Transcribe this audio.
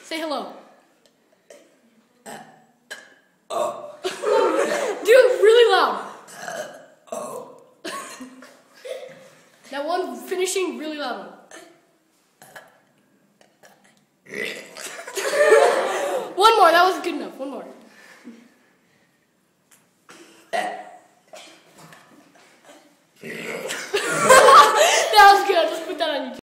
Say hello. Do it really loud. That one finishing really loud. One more. That was good enough. One more.